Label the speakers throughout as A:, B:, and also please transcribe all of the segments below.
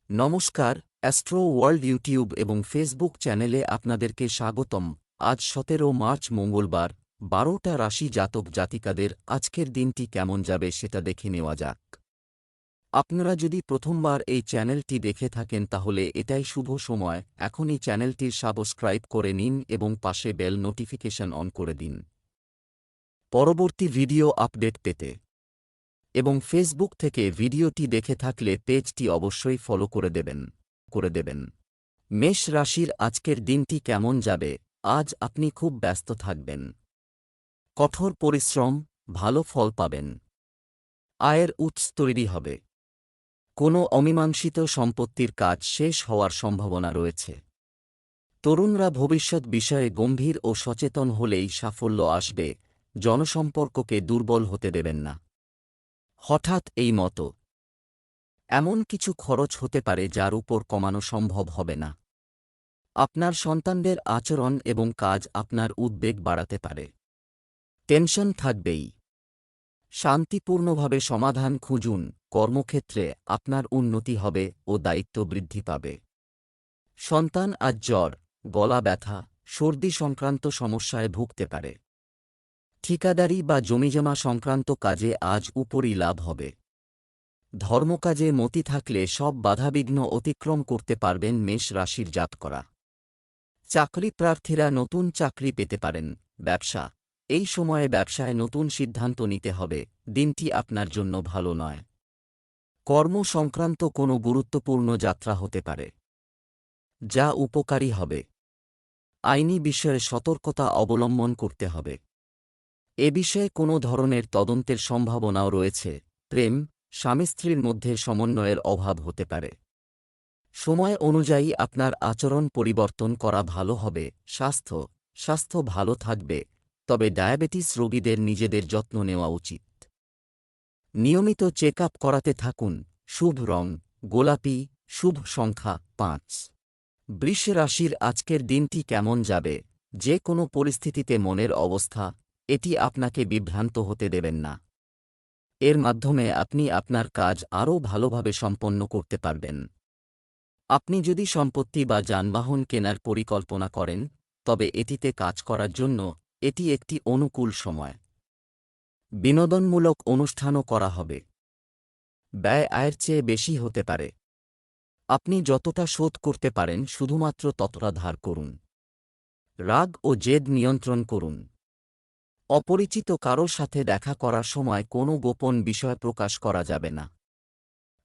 A: নমস্কার, astro world YouTube এবং Facebook চ্যানেলে আপনাদেরকে স্বাগতম। আজ ১৭ মার্চ মঙ্গলবার, ১২টা রাশি জাতক জাতিকাদের আজকের দিনটি কেমন যাবে সেটা দেখে নেওয়া যাক। আপনারা যদি প্রথমবার এই চ্যানেলটি দেখে থাকেন তাহলে এটাই শুভ সময়, এখনই চ্যানেলটির সাবস্ক্রাইব করে নিন এবং পাশে বেল নোটিফিকেশন অন করে দিন পরবর্তী ভিডিও আপডেট পেতে। এবং ফেসবুক থেকে ভিডিওটি দেখে থাকলে পেজটি অবশ্যই ফলো করে দেবেন। মেষ রাশির আজকের দিনটি কেমন যাবে? আজ আপনি খুব ব্যস্ত থাকবেন। কঠোর পরিশ্রম, ভালো ফল পাবেন। আয়ের উৎস তৈরি হবে। কোনো অমীমাংসিত সম্পত্তির কাজ শেষ হওয়ার সম্ভাবনা রয়েছে। তরুণরা ভবিষ্যৎ বিষয়ে গম্ভীর ও সচেতন হলেই সাফল্য আসবে। জনসম্পর্ককে দুর্বল হতে দেবেন না। হঠাৎ এই মতো এমন কিছু খরচ হতে পারে যার উপর কমানো সম্ভব হবে না। আপনার সন্তানদের আচরণ এবং কাজ আপনার উদ্বেগ বাড়াতে পারে। টেনশন থাকবেই। শান্তিপূর্ণভাবে সমাধান খুঁজুন। কর্মক্ষেত্রে আপনার উন্নতি হবে ও দায়িত্ব বৃদ্ধি পাবে। সন্তান আজ জ্বর, গলা ব্যথা, সর্দি সংক্রান্ত সমস্যায় ভুগতে পারে। ঠিকাদারি বা জমিজমা সংক্রান্ত কাজে আজ উপরি লাভ হবে। ধর্মকাজে মতি থাকলে সব বাধাবিঘ্ন অতিক্রম করতে পারবেন মেষ রাশির জাতকরা। চাকরি প্রার্থীরা নতুন চাকরি পেতে পারেন। ব্যবসা, এই সময়ে ব্যবসায় নতুন সিদ্ধান্ত নিতে হবে। দিনটি আপনার জন্য ভালো নয়। কর্ম সংক্রান্ত কোনো গুরুত্বপূর্ণ যাত্রা হতে পারে, যা উপকারী হবে। আইনি বিষয়ে সতর্কতা অবলম্বন করতে হবে। এ বিষয়ে কোনো ধরনের তদন্তের সম্ভাবনাও রয়েছে। প্রেম, স্বামী স্ত্রীর মধ্যে সমন্বয়ের অভাব হতে পারে। সময় অনুযায়ী আপনার আচরণ পরিবর্তন করা ভালো হবে। স্বাস্থ্য ভালো থাকবে, তবে ডায়াবেটিস রোগীদের নিজেদের যত্ন নেওয়া উচিত। নিয়মিত চেক আপ করাতে থাকুন। শুভ রং গোলাপি, শুভ সংখ্যা ৫। বৃষ রাশির আজকের দিনটি কেমন যাবে? যে কোনো পরিস্থিতিতে মনের অবস্থা, এটি আপনাকে বিভ্রান্ত হতে দেবেন না। এর মাধ্যমে আপনি আপনার কাজ আরও ভালোভাবে সম্পন্ন করতে পারবেন। আপনি যদি সম্পত্তি বা যানবাহন কেনার পরিকল্পনা করেন, তবে এটিতে কাজ করার জন্য এটি একটি অনুকূল সময়। বিনোদনমূলক অনুষ্ঠানও করা হবে। ব্যয় আয়ের চেয়ে বেশি হতে পারে। আপনি যতটা শোধ করতে পারেন শুধুমাত্র ততটা ধার করুন। রাগ ও জেদ নিয়ন্ত্রণ করুন। অপরিচিত কারোর সাথে দেখা করার সময় কোনো গোপন বিষয় প্রকাশ করা যাবে না।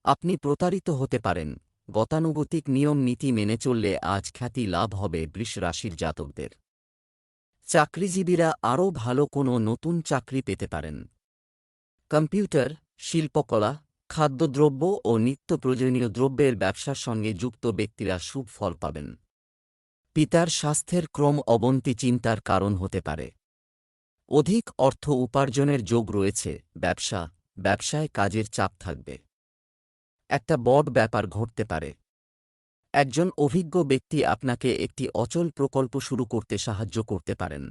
A: আপনি প্রতারিত হতে পারেন। গতানুগতিক নিয়ম নীতি মেনে চললে আজ খ্যাতি লাভ হবে বৃষ রাশির জাতকদের। চাকরিজীবীরা আরও ভালো কোনো নতুন চাকরি পেতে পারেন। কম্পিউটার, শিল্পকলা, খাদ্যদ্রব্য ও নিত্য প্রয়োজনীয় দ্রব্যের ব্যবসার সঙ্গে যুক্ত ব্যক্তিরা শুভ ফল পাবেন। পিতার স্বাস্থ্যের ক্রম অবনতি চিন্তার কারণ হতে পারে। অধিক অর্থ উপার্জনের যোগ রয়েছে। ব্যবসায় কাজের চাপ থাকবে। একটা বড় ব্যাপার ঘটতে পারে। একজন অভিজ্ঞ ব্যক্তি আপনাকে একটি অচল প্রকল্প শুরু করতে সাহায্য করতে পারেন।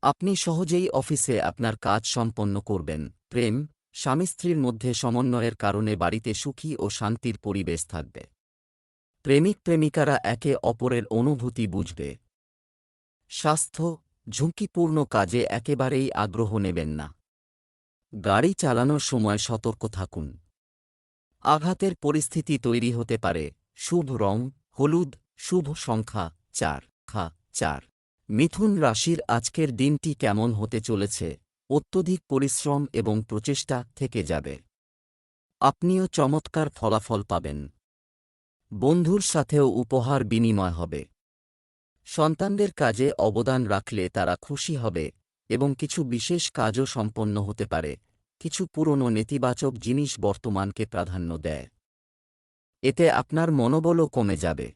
A: আপনি সহজেই অফিসে আপনার কাজ সম্পন্ন করবেন। প্রেম, স্বামী স্ত্রীর মধ্যে সমন্বয়ের কারণে বাড়িতে সুখী ও শান্তির পরিবেশ থাকবে। প্রেমিক প্রেমিকারা একে অপরের অনুভূতি বুঝবে। স্বাস্থ্য, ঝুঁকিপূর্ণ কাজে একেবারেই আগ্রহ নেবেন না। গাড়ি চালানোর সময় সতর্ক থাকুন। আঘাতের পরিস্থিতি তৈরি হতে পারে। শুভ রং হলুদ, শুভ সংখ্যা ৪। মিথুন রাশির আজকের দিনটি কেমন হতে চলেছে? অত্যধিক পরিশ্রম এবং প্রচেষ্টা থেকে যাবে। আপনিও চমৎকার ফলাফল পাবেন। বন্ধুর সাথেও উপহার বিনিময় হবে। সন্তানদের কাজে অবদান রাখলে তারা খুশি হবে এবং কিছু বিশেষ কাজও সম্পন্ন হতে পারে। কিছু পুরনো নেতিবাচক জিনিস বর্তমানকে প্রাধান্য দেয়। এতে আপনার মনোবলও কমে যাবে।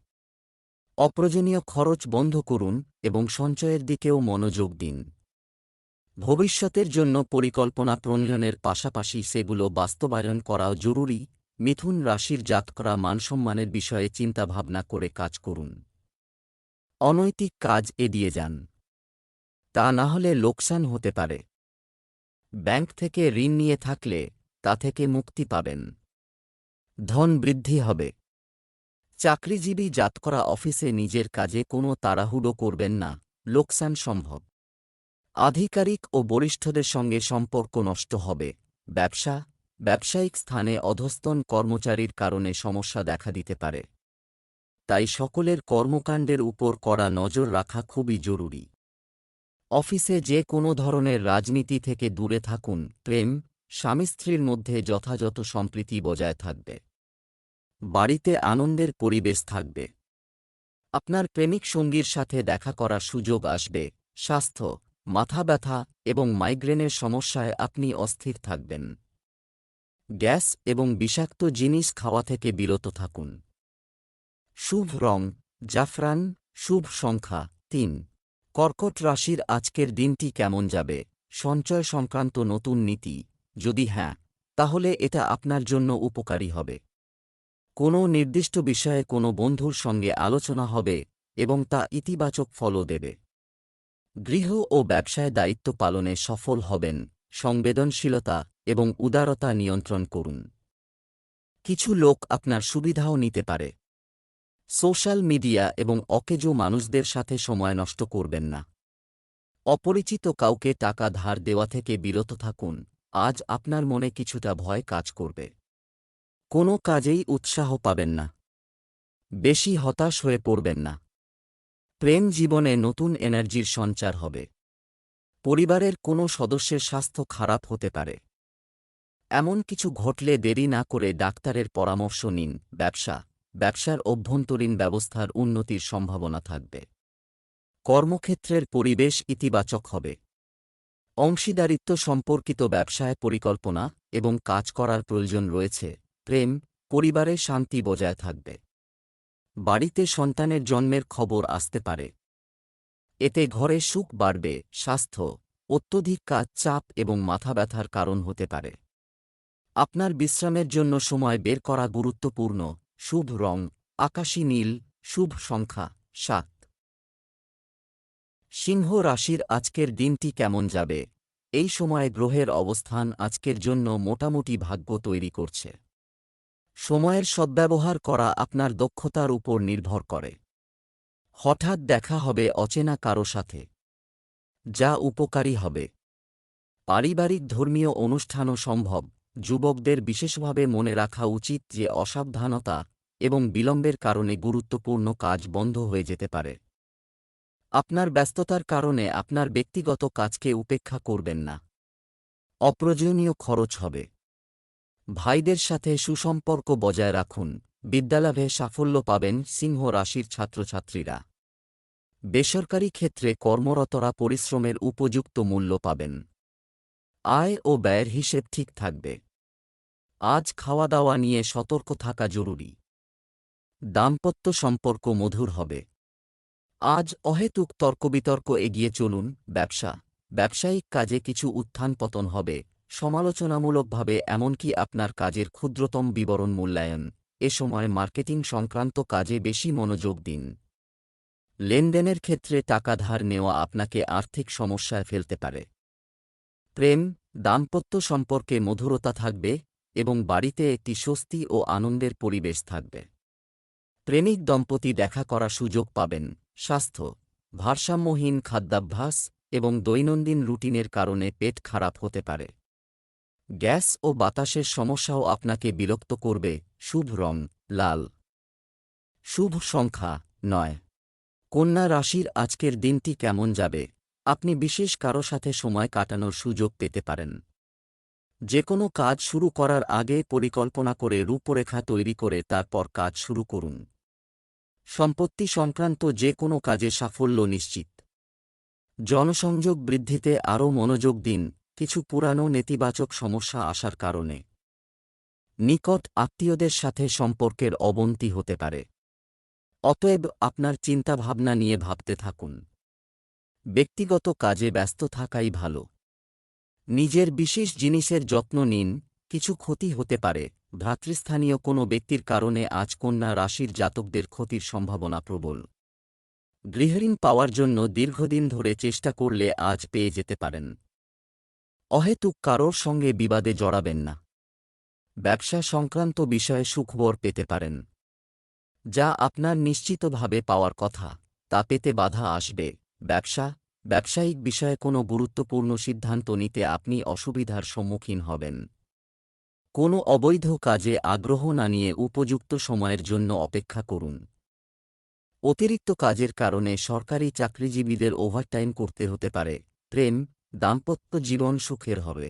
A: অপ্রয়োজনীয় খরচ বন্ধ করুন এবং সঞ্চয়ের দিকেও মনোযোগ দিন। ভবিষ্যতের জন্য পরিকল্পনা প্রণয়নের পাশাপাশি সেগুলো বাস্তবায়ন করাও জরুরি। মিথুন রাশির জাতকরা মানসম্মানের বিষয়ে চিন্তাভাবনা করে কাজ করুন। অনৈতিক কাজ এড়িয়ে যান, তা না হলে লোকসান হতে পারে। ব্যাংক থেকে ঋণ নিয়ে থাকলে তা থেকে মুক্তি পাবেন। ধন বৃদ্ধি হবে। চাকরিজীবী জাতকরা অফিসে নিজের কাজে কোনো তাড়াহুড়ো করবেন না, লোকসান সম্ভব। আধিকারিক ও বরিষ্ঠদের সঙ্গে সম্পর্ক নষ্ট হবে। ব্যবসায়িক স্থানে অধস্তন কর্মচারীর কারণে সমস্যা দেখা দিতে পারে। তাই সকলের কর্মকাণ্ডের উপর কড়া নজর রাখা খুবই জরুরি। অফিসে যে কোনো ধরনের রাজনীতি থেকে দূরে থাকুন। প্রেম, স্বামী স্ত্রীর মধ্যে যথাযথ সম্প্রীতি বজায় থাকবে। বাড়িতে আনন্দের পরিবেশ থাকবে। আপনার প্রেমিক সঙ্গীর সাথে দেখা করার সুযোগ আসবে। স্বাস্থ্য, মাথা ব্যথা এবং মাইগ্রেনের সমস্যায় আপনি অস্থির থাকবেন। গ্যাস এবং বিষাক্ত জিনিস খাওয়া থেকে বিরত থাকুন। শুভ রং জাফরান, শুভ সংখ্যা ৩। কর্কট রাশির আজকের দিনটি কেমন যাবে? সঞ্চয় সংক্রান্ত নতুন নীতি, যদি হ্যাঁ, তাহলে এটা আপনার জন্য উপকারী হবে। কোনো নির্দিষ্ট বিষয়ে কোনো বন্ধুর সঙ্গে আলোচনা হবে এবং তা ইতিবাচক ফলও দেবে। গৃহ ও ব্যবসায় দায়িত্ব পালনে সফল হবেন। সংবেদনশীলতা এবং উদারতা নিয়ন্ত্রণ করুন। কিছু লোক আপনার সুবিধাও নিতে পারে। সোশ্যাল মিডিয়া এবং অকেজো মানুষদের সাথে সময় নষ্ট করবেন না। অপরিচিত কাউকে টাকা ধার দেওয়া থেকে বিরত থাকুন। আজ আপনার মনে কিছুটা ভয় কাজ করবে। কোনো কাজেই উৎসাহ পাবেন না। বেশি হতাশ হয়ে পড়বেন না। প্রেম জীবনে নতুন এনার্জির সঞ্চার হবে। পরিবারের কোনো সদস্যের স্বাস্থ্য খারাপ হতে পারে। এমন কিছু ঘটলে দেরি না করে ডাক্তারের পরামর্শ নিন। ব্যবসার অভ্যন্তরীণ ব্যবস্থার উন্নতির সম্ভাবনা থাকবে। কর্মক্ষেত্রের পরিবেশ ইতিবাচক হবে। অংশীদারিত্ব সম্পর্কিত ব্যবসায় পরিকল্পনা এবং কাজ করার প্রয়োজন রয়েছে। প্রেম, পরিবারে শান্তি বজায় থাকবে। বাড়িতে সন্তানের জন্মের খবর আসতে পারে। এতে ঘরে সুখ বাড়বে। স্বাস্থ্য, অত্যধিক কাজ চাপ এবং মাথা ব্যথার কারণ হতে পারে। আপনার বিশ্রামের জন্য সময় বের করা গুরুত্বপূর্ণ। শুভ রং আকাশী নীল, শুভ সংখ্যা ৭। সিংহ রাশির আজকের দিনটি কেমন যাবে? এই সময়ে গ্রহের অবস্থান আজকের জন্য মোটামুটি ভাগ্য তৈরি করছে। সময়ের সদ্ব্যবহার করা আপনার দক্ষতার উপর নির্ভর করে। হঠাৎ দেখা হবে অচেনা কারো সাথে, যা উপকারী হবে। পারিবারিক ধর্মীয় অনুষ্ঠানও সম্ভব। যুবকদের বিশেষভাবে মনে রাখা উচিত যে অসাবধানতা এবং বিলম্বের কারণে গুরুত্বপূর্ণ কাজ বন্ধ হয়ে যেতে পারে। আপনার ব্যস্ততার কারণে আপনার ব্যক্তিগত কাজকে উপেক্ষা করবেন না। অপ্রয়োজনীয় খরচ হবে। ভাইদের সাথে সুসম্পর্ক বজায় রাখুন। বিদ্যালাভে সাফল্য পাবেন সিংহ রাশির ছাত্রছাত্রীরা। বেসরকারি ক্ষেত্রে কর্মরতরা পরিশ্রমের উপযুক্ত মূল্য পাবেন। আয় ও ব্যয়ের হিসেব ঠিক থাকবে। আজ খাওয়া দাওয়া নিয়ে সতর্ক থাকা জরুরি। দাম্পত্য সম্পর্ক মধুর হবে। আজ অহেতুক তর্কবিতর্ক এগিয়ে চলুন। ব্যবসায়িক কাজে কিছু উত্থান পতন হবে। সমালোচনামূলকভাবে এমনকি আপনার কাজের ক্ষুদ্রতম বিবরণ মূল্যায়ন। এ সময় মার্কেটিং সংক্রান্ত কাজে বেশি মনোযোগ দিন। লেনদেনের ক্ষেত্রে টাকা ধার নেওয়া আপনাকে আর্থিক সমস্যায় ফেলতে পারে। প্রেম, দাম্পত্য সম্পর্কে মধুরতা থাকবে এবং বাড়িতে একটি স্বস্তি ও আনন্দের পরিবেশ থাকবে। প্রেমিক দম্পতি দেখা করার সুযোগ পাবেন। স্বাস্থ্য, ভারসাম্যহীন খাদ্যাভ্যাস এবং দৈনন্দিন রুটিনের কারণে পেট খারাপ হতে পারে। গ্যাস ও বাতাসের সমস্যাও আপনাকে বিরক্ত করবে। শুভ রং লাল, শুভ সংখ্যা ৯। কন্যা রাশির আজকের দিনটি কেমন যাবে? আপনি বিশেষ কারো সাথে সময় কাটানোর সুযোগ পেতে পারেন। যে কোনো কাজ শুরু করার আগে পরিকল্পনা করে রূপরেখা তৈরি করে তারপর কাজ শুরু করুন। সম্পত্তি সংক্রান্ত যে কোনো কাজে সাফল্য নিশ্চিত। জনসংযোগ বৃদ্ধিতে আরও মনোযোগ দিন। কিছু পুরানো নেতিবাচক সমস্যা আসার কারণে নিকট আত্মীয়দের সাথে সম্পর্কের অবনতি হতে পারে। অতএব আপনার চিন্তাভাবনা নিয়ে ভাবতে থাকুন। ব্যক্তিগত কাজে ব্যস্ত থাকাই ভালো। নিজের বিশেষ জিনিসের যত্ন নিন। কিছু ক্ষতি হতে পারে। ভ্রাতৃস্থানীয় কোনো ব্যক্তির কারণে আজ কন্যা রাশির জাতকদের ক্ষতির সম্ভাবনা প্রবল। গৃহঋণ পাওয়ার জন্য দীর্ঘদিন ধরে চেষ্টা করলে আজ পেয়ে যেতে পারেন। অহেতুক কারোর সঙ্গে বিবাদে জড়াবেন না। ব্যবসা সংক্রান্ত বিষয়ে সুখবর পেতে পারেন। যা আপনার নিশ্চিতভাবে পাওয়ার কথা তা পেতে বাধা আসবে। ব্যবসায়িক বিষয়ে কোনো গুরুত্বপূর্ণ সিদ্ধান্ত নিতে আপনি অসুবিধার সম্মুখীন হবেন। কোনো অবৈধ কাজে আগ্রহ না নিয়ে উপযুক্ত সময়ের জন্য অপেক্ষা করুন। অতিরিক্ত কাজের কারণে সরকারি চাকরিজীবীদের ওভারটাইম করতে হতে পারে। দাম্পত্য জীবন সুখের হবে।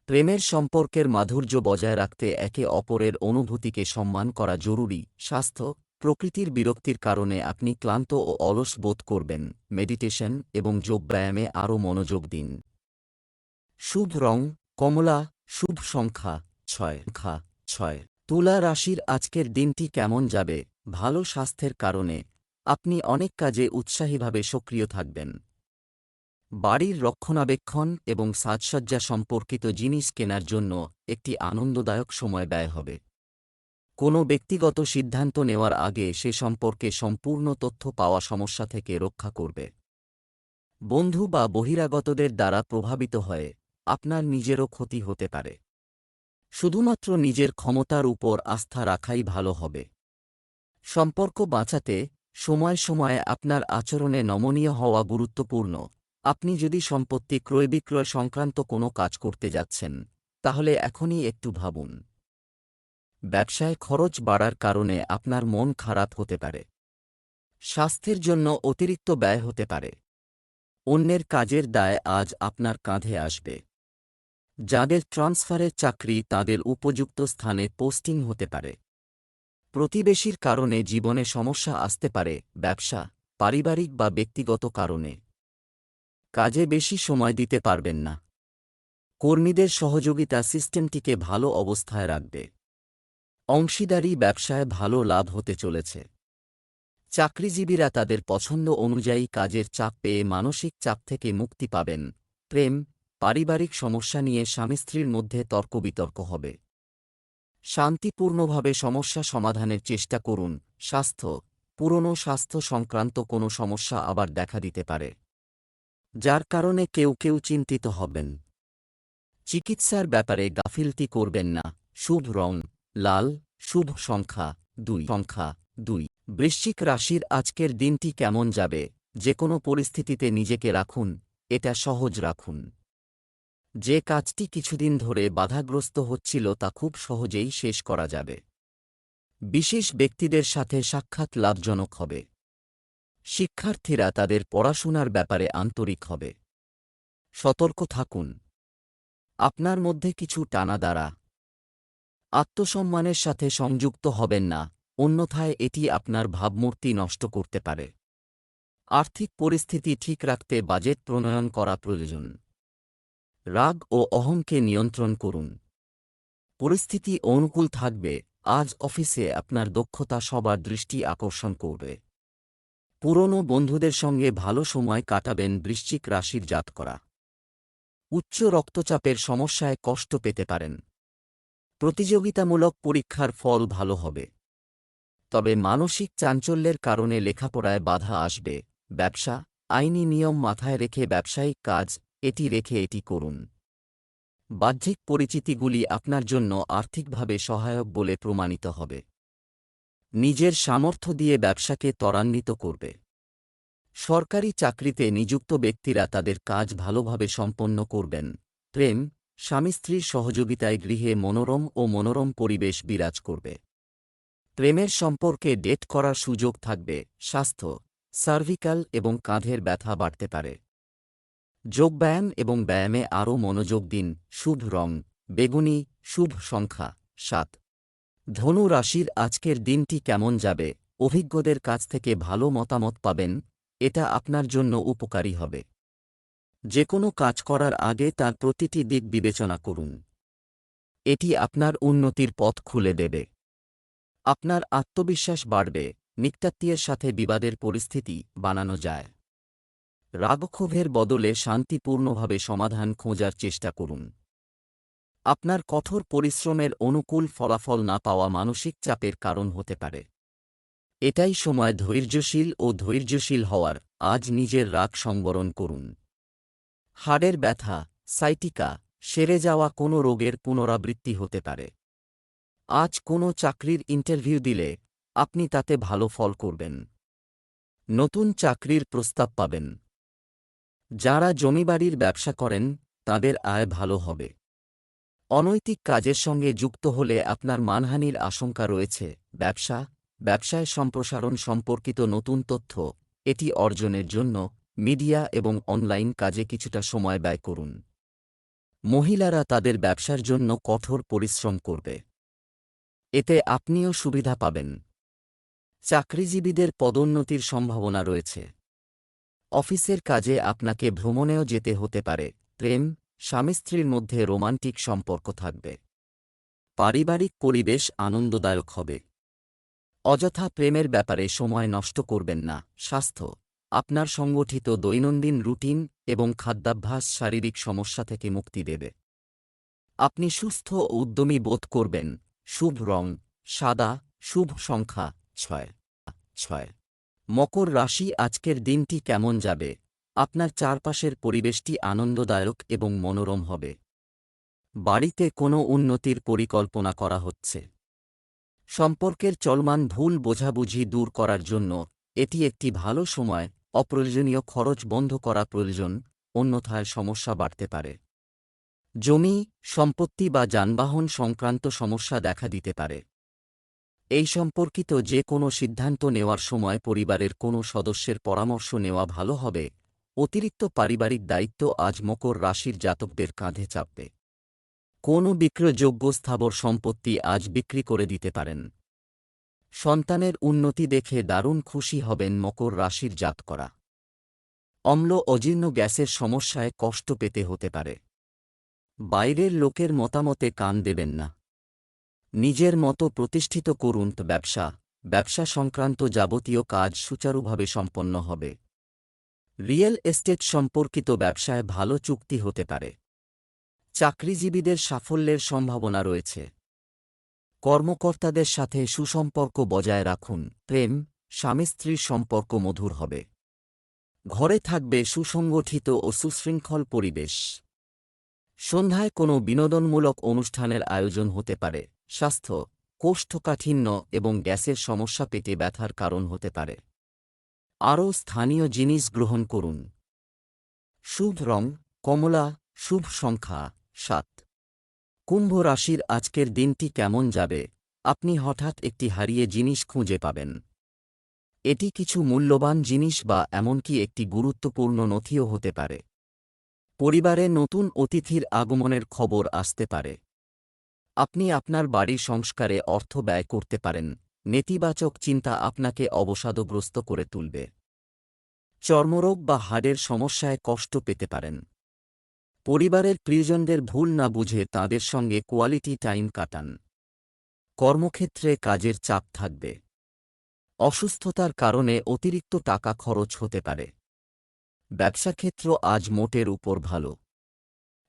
A: প্রেমের সম্পর্কের মাধুর্য বজায় রাখতে একে অপরের অনুভূতিকে সম্মান করা জরুরি। স্বাস্থ্য, প্রকৃতির বিরক্তির কারণে আপনি ক্লান্ত ও অলস বোধ করবেন। মেডিটেশন এবং যোগব্যায়ামে আরও মনোযোগ দিন। শুভ রং কমলা, শুভ সংখ্যা 6। তুলা রাশির আজকের দিনটি কেমন যাবে? ভালো স্বাস্থ্যের কারণে আপনি অনেক কাজে উৎসাহীভাবে সক্রিয় থাকবেন। বাড়ির রক্ষণাবেক্ষণ এবং সাজসজ্জা সম্পর্কিত জিনিস কেনার জন্য একটি আনন্দদায়ক সময় ব্যয় হবে। কোনো ব্যক্তিগত সিদ্ধান্ত নেওয়ার আগে সে সম্পর্কে সম্পূর্ণ তথ্য পাওয়া সমস্যা থেকে রক্ষা করবে। বন্ধু বা বহিরাগতদের দ্বারা প্রভাবিত হয়ে আপনার নিজেরও ক্ষতি হতে পারে। শুধুমাত্র নিজের ক্ষমতার উপর আস্থা রাখাই ভালো হবে। সম্পর্ক বাঁচাতে সময়ে সময়ে আপনার আচরণে নমনীয় হওয়া গুরুত্বপূর্ণ। আপনি যদি সম্পত্তি ক্রয় বিক্রয় সংক্রান্ত কোনো কাজ করতে যাচ্ছেন, তাহলে এখনই একটু ভাবুন। ব্যবসায় খরচ বাড়ার কারণে আপনার মন খারাপ হতে পারে। স্বাস্থ্যের জন্য অতিরিক্ত ব্যয় হতে পারে। অন্যের কাজের দায় আজ আপনার কাঁধে আসবে। যাদের ট্রান্সফারের চাকরি তাদের উপযুক্ত স্থানে পোস্টিং হতে পারে। প্রতিবেশীর কারণে জীবনে সমস্যা আসতে পারে। ব্যবসা, পারিবারিক বা ব্যক্তিগত কারণে কাজে বেশি সময় দিতে পারবেন না। কর্মীদের সহযোগিতা সিস্টেমটিকে ভালো অবস্থায় রাখবে। অংশীদারি ব্যবসায় ভালো লাভ হতে চলেছে। চাকরিজীবীরা তাদের পছন্দ অনুযায়ী কাজের চাপ পেয়ে মানসিক চাপ থেকে মুক্তি পাবেন। পারিবারিক সমস্যা নিয়ে স্বামী স্ত্রীর মধ্যে তর্কবিতর্ক হবে। শান্তিপূর্ণভাবে সমস্যা সমাধানের চেষ্টা করুন। স্বাস্থ্য, পুরনো স্বাস্থ্য সংক্রান্ত কোনো সমস্যা আবার দেখা দিতে পারে, যার কারণে কেউ কেউ চিন্তিত হবেন। চিকিৎসার ব্যাপারে গাফিলতি করবেন না। শুভ রং লাল, শুভ সংখ্যা 2। বৃশ্চিক রাশির আজকের দিনটি কেমন যাবে? যে কোনো পরিস্থিতিতে নিজেকে রাখুন, এটা সহজ রাখুন। যে কাজটি কিছুদিন ধরে বাধাগ্রস্ত হচ্ছিল তা খুব সহজেই শেষ করা যাবে। বিশেষ ব্যক্তিদের সাথে সাক্ষাৎ লাভজনক হবে। শিক্ষার্থীরা তাদের পড়াশোনার ব্যাপারে আন্তরিক হবে। সতর্ক থাকুন। আপনার মধ্যে কিছু টানাদাড়া আত্মসম্মানের সাথে সংযুক্ত হবেন না, অন্যথায় এটি আপনার ভাবমূর্তি নষ্ট করতে পারে। আর্থিক পরিস্থিতি ঠিক রাখতে বাজেট প্রণয়ন করা প্রয়োজন। রাগ ও অহংকে নিয়ন্ত্রণ করুন। পরিস্থিতি অনুকূল থাকবে। আজ অফিসে আপনার দক্ষতা সবার দৃষ্টি আকর্ষণ করবে। পুরনো বন্ধুদের সঙ্গে ভালো সময় কাটাবেন। বৃশ্চিক রাশির জাতকরা উচ্চ রক্তচাপের সমস্যায় কষ্ট পেতে পারেন। প্রতিযোগিতামূলক পরীক্ষার ফল ভালো হবে, তবে মানসিক চাঞ্চল্যের কারণে লেখাপড়ায় বাধা আসবে। ব্যবসা, আইনি নিয়ম মাথায় রেখে ব্যবসায়িক কাজ এটি করুন। বাহ্যিক পরিচিতিগুলি আপনার জন্য আর্থিকভাবে সহায়ক বলে প্রমাণিত হবে। নিজের সামর্থ্য দিয়ে ব্যবসাকে ত্বরান্বিত করবে। সরকারি চাকরিতে নিযুক্ত ব্যক্তিরা তাদের কাজ ভালোভাবে সম্পন্ন করবেন। স্বামী স্ত্রীর সহযোগিতায় গৃহে মনোরম পরিবেশ বিরাজ করবে। প্রেমের সম্পর্কে ডেট করার সুযোগ থাকবে। স্বাস্থ্য, সার্ভিক্যাল এবং কাঁধের ব্যথা বাড়তে পারে। যোগব্যায়াম এবং ব্যায়ামে আরও মনোযোগ দিন। শুভ রং বেগুনি, শুভ সংখ্যা 7। ধনু রাশির আজকের দিনটি কেমন যাবে? অভিজ্ঞদের কাছ থেকে ভালো মতামত পাবেন, এটা আপনার জন্য উপকারী হবে। যে কোনো কাজ করার আগে তার প্রতিটি দিক বিবেচনা করুন। এটি আপনার উন্নতির পথ খুলে দেবে। আপনার আত্মবিশ্বাস বাড়বে। নিকটাত্মীয়ের সাথে বিবাদের পরিস্থিতি বানানো যায়। রাগক্ষোভের বদলে শান্তিপূর্ণভাবে সমাধান খোঁজার চেষ্টা করুন। আপনার কঠোর পরিশ্রমের অনুকূল ফলাফল না পাওয়া মানসিক চাপের কারণ হতে পারে। এটাই সময় ধৈর্যশীল হওয়ার। আজ নিজের রাগ সংবরণ করুন। হাড়ের ব্যথা, সাইটিকা, সেরে যাওয়া কোনো রোগের পুনরাবৃত্তি হতে পারে। আজ কোনো চাকরির ইন্টারভিউ দিলে আপনি তাতে ভালো ফল করবেন। নতুন চাকরির প্রস্তাব পাবেন। যারা জমিবাড়ির ব্যবসা করেন তাদের আয় ভালো হবে। অনৈতিক কাজের সঙ্গে যুক্ত হলে আপনার মানহানির আশঙ্কা রয়েছে। ব্যবসায় সম্প্রসারণ সম্পর্কিত নতুন তথ্য এটি অর্জনের জন্য মিডিয়া এবং অনলাইন কাজে কিছুটা সময় ব্যয় করুন। মহিলারা তাদের ব্যবসার জন্য কঠোর পরিশ্রম করবে। এতে আপনিও সুবিধা পাবেন। চাকরিজীবীদের পদোন্নতির সম্ভাবনা রয়েছে। অফিসের কাজে আপনাকে ভ্রমণেও যেতে হতে পারে। প্রেম, স্বামী স্ত্রীর মধ্যে রোমান্টিক সম্পর্ক থাকবে। পারিবারিক পরিবেশ আনন্দদায়ক হবে। অযথা প্রেমের ব্যাপারে সময় নষ্ট করবেন না। স্বাস্থ্য, আপনার সংগঠিত দৈনন্দিন রুটিন এবং খাদ্যাভ্যাস শারীরিক সমস্যা থেকে মুক্তি দেবে। আপনি সুস্থ ও উদ্যমী বোধ করবেন। শুভ রং সাদা, শুভ সংখ্যা 6। মকর রাশি, আজকের দিনটি কেমন যাবে? আপনার চারপাশের পরিবেশটি আনন্দদায়ক এবং মনোরম হবে। বাড়িতে কোনো উন্নতির পরিকল্পনা করা হচ্ছে। সম্পর্কের চলমান ভুল বোঝাবুঝি দূর করার জন্য এটি একটি ভালো সময়। অপ্রয়োজনীয় খরচ বন্ধ করা প্রয়োজন, অন্যথায় সমস্যা বাড়তে পারে। জমি, সম্পত্তি বা যানবাহন সংক্রান্ত সমস্যা দেখা দিতে পারে। এই সম্পর্কিত যে কোনো সিদ্ধান্ত নেওয়ার সময় পরিবারের কোনো সদস্যের পরামর্শ নেওয়া ভালো হবে। অতিরিক্ত পারিবারিক দায়িত্ব আজ মকর রাশির জাতকদের কাঁধে চাপবে। কোনো বিক্রয়যোগ্য স্থাবর সম্পত্তি আজ বিক্রি করে দিতে পারেন। সন্তানের উন্নতি দেখে দারুণ খুশি হবেন মকর রাশির জাতকরা। অম্ল অজীর্ণ গ্যাসের সমস্যায় কষ্ট পেতে হতে পারে। বাইরের লোকের মতামতে কান দেবেন না। নিজের মতো প্রতিষ্ঠিত করুন। ব্যবসা সংক্রান্ত যাবতীয় কাজ সুচারুভাবে সম্পন্ন হবে। রিয়েল এস্টেট সম্পর্কিত ব্যবসায় ভালো চুক্তি হতে পারে। চাকরিজীবীদের সাফল্যের সম্ভাবনা রয়েছে। কর্মকর্তাদের সাথে সুসম্পর্ক বজায় রাখুন। প্রেম, স্বামী স্ত্রীর সম্পর্ক মধুর হবে। ঘরে থাকবে সুসংগঠিত ও সুশৃঙ্খল পরিবেশ। সন্ধ্যায় কোনো বিনোদনমূলক অনুষ্ঠানের আয়োজন হতে পারে। স্বাস্থ্য, কোষ্ঠকাঠিন্য এবং গ্যাসের সমস্যা পেটে ব্যথার কারণ হতে পারে। আরও স্থানীয় জিনিস গ্রহণ করুন। শুভ রং কমলা, শুভ সংখ্যা 7। কুম্ভ রাশির আজকের দিনটি কেমন যাবে? আপনি হঠাৎ একটি হারিয়ে জিনিস খুঁজে পাবেন। এটি কিছু মূল্যবান জিনিস বা এমনকি একটি গুরুত্বপূর্ণ নথিও হতে পারে। পরিবারে নতুন অতিথির আগমনের খবর আসতে পারে। আপনি আপনার বাড়ির সংস্কারে অর্থ ব্যয় করতে পারেন। নেতিবাচক চিন্তা আপনাকে অবসাদগ্রস্ত করে তুলবে। চর্মরোগ বা হাড়ের সমস্যায় কষ্ট পেতে পারেন। পরিবারের প্রিয়জনদের ভুল না বুঝে তাঁদের সঙ্গে কোয়ালিটি টাইম কাটান। কর্মক্ষেত্রে কাজের চাপ থাকবে। অসুস্থতার কারণে অতিরিক্ত টাকা খরচ হতে পারে। ব্যবসাক্ষেত্র আজ মোটের উপর ভালো,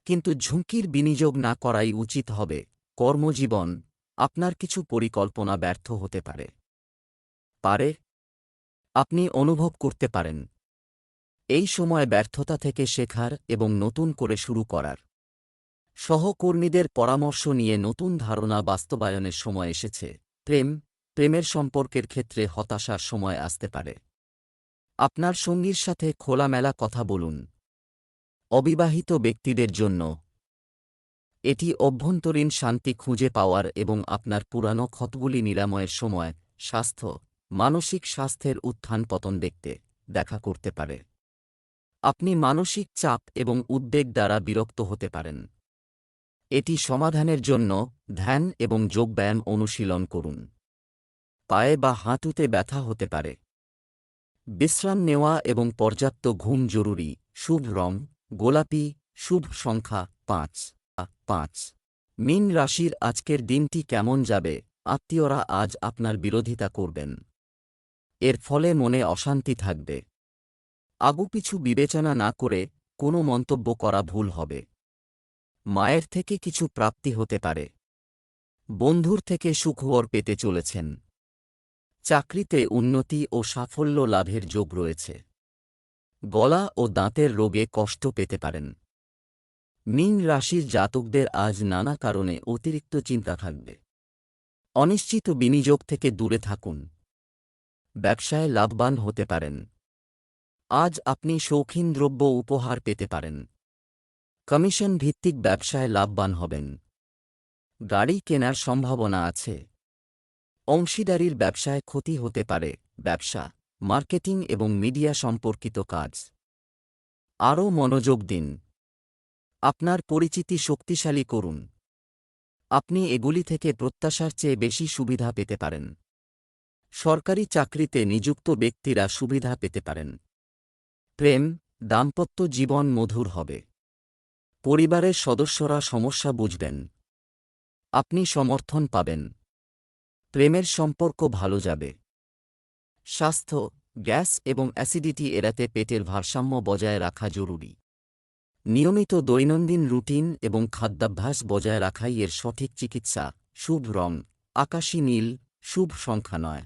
A: কিন্তু ঝুঁকির বিনিয়োগ না করাই উচিত হবে। কর্মজীবন, আপনার কিছু পরিকল্পনা ব্যর্থ হতে পারে। আপনি অনুভব করতে পারেন। এই সময় ব্যর্থতা থেকে শেখার এবং নতুন করে শুরু করার। সহকর্মীদের পরামর্শ নিয়ে নতুন ধারণা বাস্তবায়নের সময় এসেছে। প্রেমের সম্পর্কের ক্ষেত্রে হতাশার সময় আসতে পারে। আপনার সঙ্গীর সাথে খোলামেলা কথা বলুন। অবিবাহিত ব্যক্তিদের জন্য এটি অভ্যন্তরীণ শান্তি খুঁজে পাওয়ার এবং আপনার পুরানো ক্ষতগুলি নিরাময়ের সময়। স্বাস্থ্য, মানসিক স্বাস্থ্যের উত্থান পতন দেখা করতে পারে। আপনি মানসিক চাপ এবং উদ্বেগ দ্বারা বিরক্ত হতে পারেন। এটি সমাধানের জন্য ধ্যান এবং যোগব্যায়াম অনুশীলন করুন। পায়ে বা হাঁটুতে ব্যথা হতে পারে। বিশ্রাম নেওয়া এবং পর্যাপ্ত ঘুম জরুরি। শুভ রং গোলাপি, শুভ সংখ্যা 5। মীন রাশির আজকের দিনটি কেমন যাবে? আত্মীয়রা আজ আপনার বিরোধিতা করবেন। এর ফলে মনে অশান্তি থাকবে। আগুপিছু বিবেচনা না করে কোনো মন্তব্য করা ভুল হবে। মায়ের থেকে কিছু প্রাপ্তি হতে পারে। বন্ধুর থেকে সুখবর পেতে চলেছেন। চাকরিতে উন্নতি ও সাফল্য লাভের যোগ রয়েছে। গলা ও দাঁতের রোগে কষ্ট পেতে পারেন। মীন রাশির জাতকদের আজ নানা কারণে অতিরিক্ত চিন্তা থাকবে। অনিশ্চিত বিনিয়োগ থেকে দূরে থাকুন। ব্যবসায় লাভবান হতে পারেন। আজ আপনি শৌখিন দ্রব্য উপহার পেতে পারেন। কমিশন ভিত্তিক ব্যবসায় লাভবান হবেন। গাড়ি কেনার সম্ভাবনা আছে। অংশীদারির ব্যবসায় ক্ষতি হতে পারে। ব্যবসা, মার্কেটিং এবং মিডিয়া সম্পর্কিত কাজ আরও মনোযোগ দিন। আপনার পরিচিতি শক্তিশালী করুন। আপনি এগুলি থেকে প্রত্যাশার চেয়ে বেশি সুবিধা পেতে পারেন। সরকারি চাকরিতে নিযুক্ত ব্যক্তিরা সুবিধা পেতে পারেন। প্রেম, দাম্পত্য জীবন মধুর হবে। পরিবারের সদস্যরা সমস্যা বুঝবেন। আপনি সমর্থন পাবেন। প্রেমের সম্পর্ক ভালো যাবে। স্বাস্থ্য, গ্যাস এবং অ্যাসিডিটি এড়াতে পেটের ভারসাম্য বজায় রাখা জরুরি। নিয়মিত দৈনন্দিন রুটিন এবং খাদ্যাভ্যাস বজায় রাখাই এর সঠিক চিকিৎসা। শুভ রং আকাশী নীল, শুভ সংখ্যা নয়।